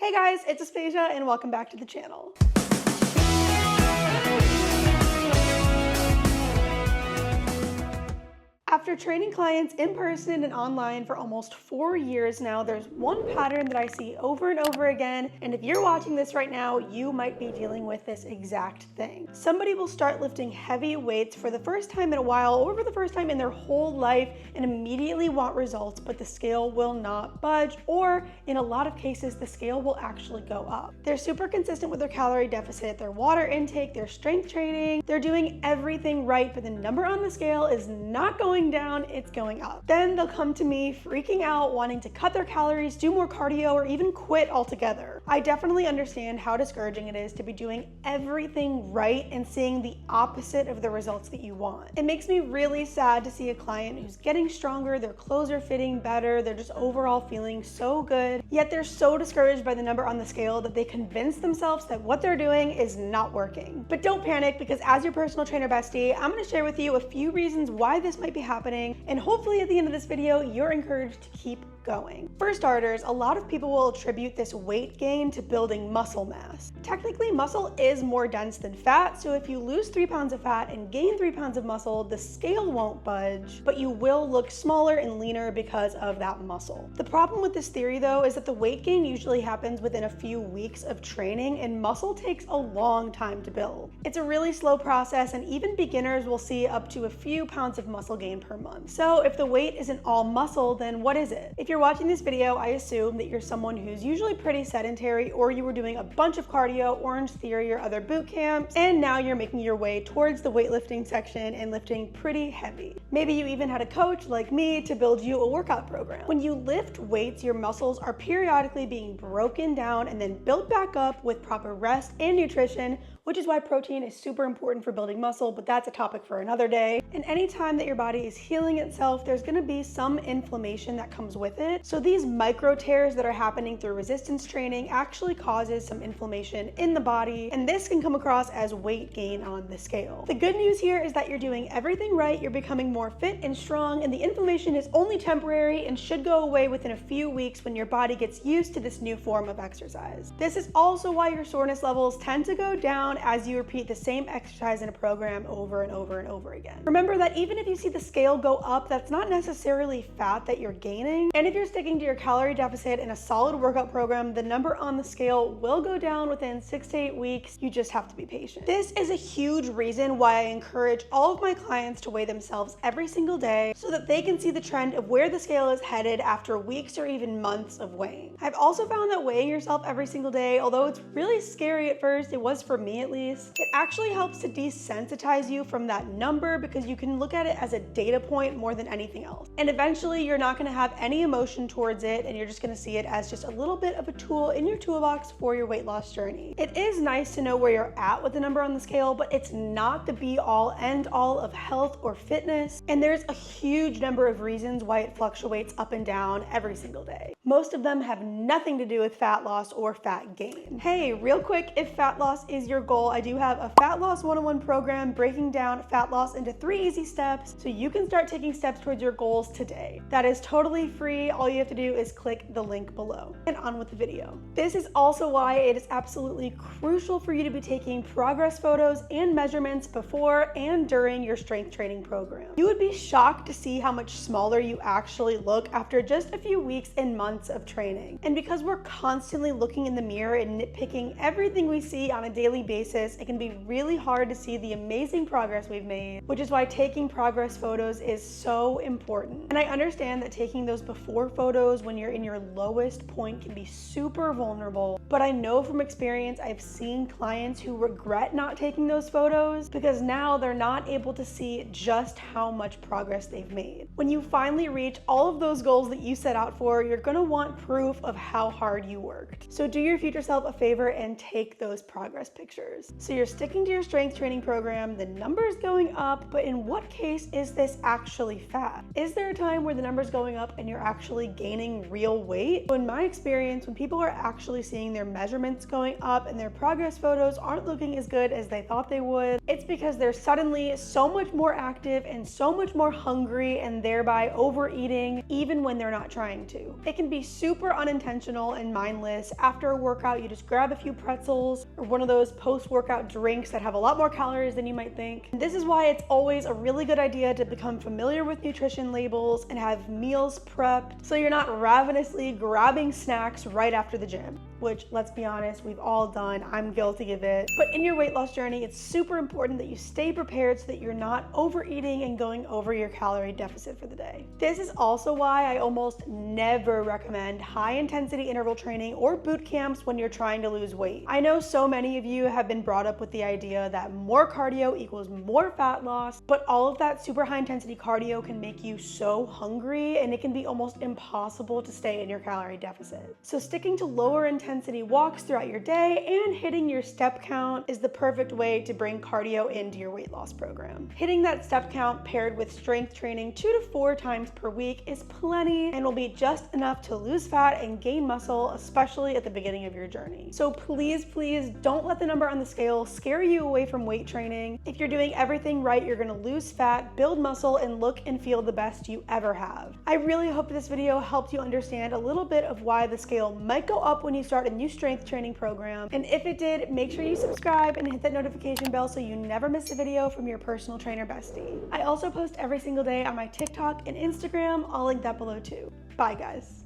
Hey guys, it's Aspasia and welcome back to the channel. After training clients in person and online for almost 4 years now, there's one pattern that I see over and over again, and if you're watching this right now, you might be dealing with this exact thing. Somebody will start lifting heavy weights for the first time in a while or for the first time in their whole life and immediately want results, but the scale will not budge, or in a lot of cases, the scale will actually go up. They're super consistent with their calorie deficit, their water intake, their strength training, they're doing everything right, but the number on the scale is not going down, it's going up. Then they'll come to me freaking out, wanting to cut their calories, do more cardio, or even quit altogether. I definitely understand how discouraging it is to be doing everything right and seeing the opposite of the results that you want. It makes me really sad to see a client who's getting stronger, their clothes are fitting better, they're just overall feeling so good, yet they're so discouraged by the number on the scale that they convince themselves that what they're doing is not working. But don't panic, because as your personal trainer bestie, I'm going to share with you a few reasons why this might be happening, and hopefully at the end of this video you're encouraged to keep going. For starters, a lot of people will attribute this weight gain to building muscle mass. Technically, muscle is more dense than fat, so if you lose 3 pounds of fat and gain 3 pounds of muscle, the scale won't budge, but you will look smaller and leaner because of that muscle. The problem with this theory though is that the weight gain usually happens within a few weeks of training, and muscle takes a long time to build. It's a really slow process, and even beginners will see up to a few pounds of muscle gain per month. So if the weight isn't all muscle, then what is it? If you're watching this video, I assume that you're someone who's usually pretty sedentary, or you were doing a bunch of cardio, Orange Theory, or other boot camps, and now you're making your way towards the weightlifting section and lifting pretty heavy. Maybe you even had a coach like me to build you a workout program. When you lift weights, your muscles are periodically being broken down and then built back up with proper rest and nutrition, which is why protein is super important for building muscle, but that's a topic for another day. And anytime that your body is healing itself, there's gonna be some inflammation that comes with it. So these micro tears that are happening through resistance training actually causes some inflammation in the body, and this can come across as weight gain on the scale. The good news here is that you're doing everything right, you're becoming more fit and strong, and the inflammation is only temporary and should go away within a few weeks when your body gets used to this new form of exercise. This is also why your soreness levels tend to go down as you repeat the same exercise in a program over and over and over again. Remember that even if you see the scale go up, that's not necessarily fat that you're gaining. And if you're sticking to your calorie deficit in a solid workout program, the number on the scale will go down within 6 to 8 weeks. You just have to be patient. This is a huge reason why I encourage all of my clients to weigh themselves every single day so that they can see the trend of where the scale is headed after weeks or even months of weighing. I've also found that weighing yourself every single day, although it's really scary at first, it was for me at least, it actually helps to desensitize you from that number because you can look at it as a data point more than anything else. And eventually you're not going to have any emotion towards it, and you're just going to see it as just a little bit of a tool in your toolbox for your weight loss journey. It is nice to know where you're at with the number on the scale, but it's not the be all end all of health or fitness. And there's a huge number of reasons why it fluctuates up and down every single day. Most of them have nothing to do with fat loss or fat gain. Hey, real quick, if fat loss is your goal, I do have a Fat Loss 101 program breaking down fat loss into 3 easy steps so you can start taking steps towards your goals today. That is totally free. All you have to do is click the link below. And on with the video. This is also why it is absolutely crucial for you to be taking progress photos and measurements before and during your strength training program. You would be shocked to see how much smaller you actually look after just a few weeks and months of training. And because we're constantly looking in the mirror and nitpicking everything we see on a daily basis, it can be really hard to see the amazing progress we've made, which is why taking progress photos is so important. And I understand that taking those before photos when you're in your lowest point can be super vulnerable, but I know from experience I've seen clients who regret not taking those photos because now they're not able to see just how much progress they've made. When you finally reach all of those goals that you set out for, you're gonna want proof of how hard you worked. So do your future self a favor and take those progress pictures. So you're sticking to your strength training program, the number's going up, but in what case is this actually fat? Is there a time where the number's going up and you're actually actually gaining real weight. In my experience, when people are actually seeing their measurements going up and their progress photos aren't looking as good as they thought they would, it's because they're suddenly so much more active and so much more hungry and thereby overeating even when they're not trying to. It can be super unintentional and mindless. After a workout, you just grab a few pretzels or one of those post-workout drinks that have a lot more calories than you might think. And this is why it's always a really good idea to become familiar with nutrition labels and have meals prepped so you're not ravenously grabbing snacks right after the gym, which, let's be honest, we've all done. I'm guilty of it. But in your weight loss journey, it's super important that you stay prepared so that you're not overeating and going over your calorie deficit for the day. This is also why I almost never recommend high intensity interval training or boot camps when you're trying to lose weight. I know so many of you have been brought up with the idea that more cardio equals more fat loss, but all of that super high intensity cardio can make you so hungry and it can be almost impossible to stay in your calorie deficit. So sticking to lower intensity walks throughout your day and hitting your step count is the perfect way to bring cardio into your weight loss program. Hitting that step count paired with strength training 2 to 4 times per week is plenty and will be just enough to lose fat and gain muscle, especially at the beginning of your journey. So please don't let the number on the scale scare you away from weight training. If you're doing everything right, you're gonna lose fat, build muscle, and look and feel the best you ever have. I really hope this video helped you understand a little bit of why the scale might go up when you start a new strength training program. And if it did, make sure you subscribe and hit that notification bell so you never miss a video from your personal trainer bestie. I also post every single day on my TikTok and Instagram. I'll link that below too. Bye guys.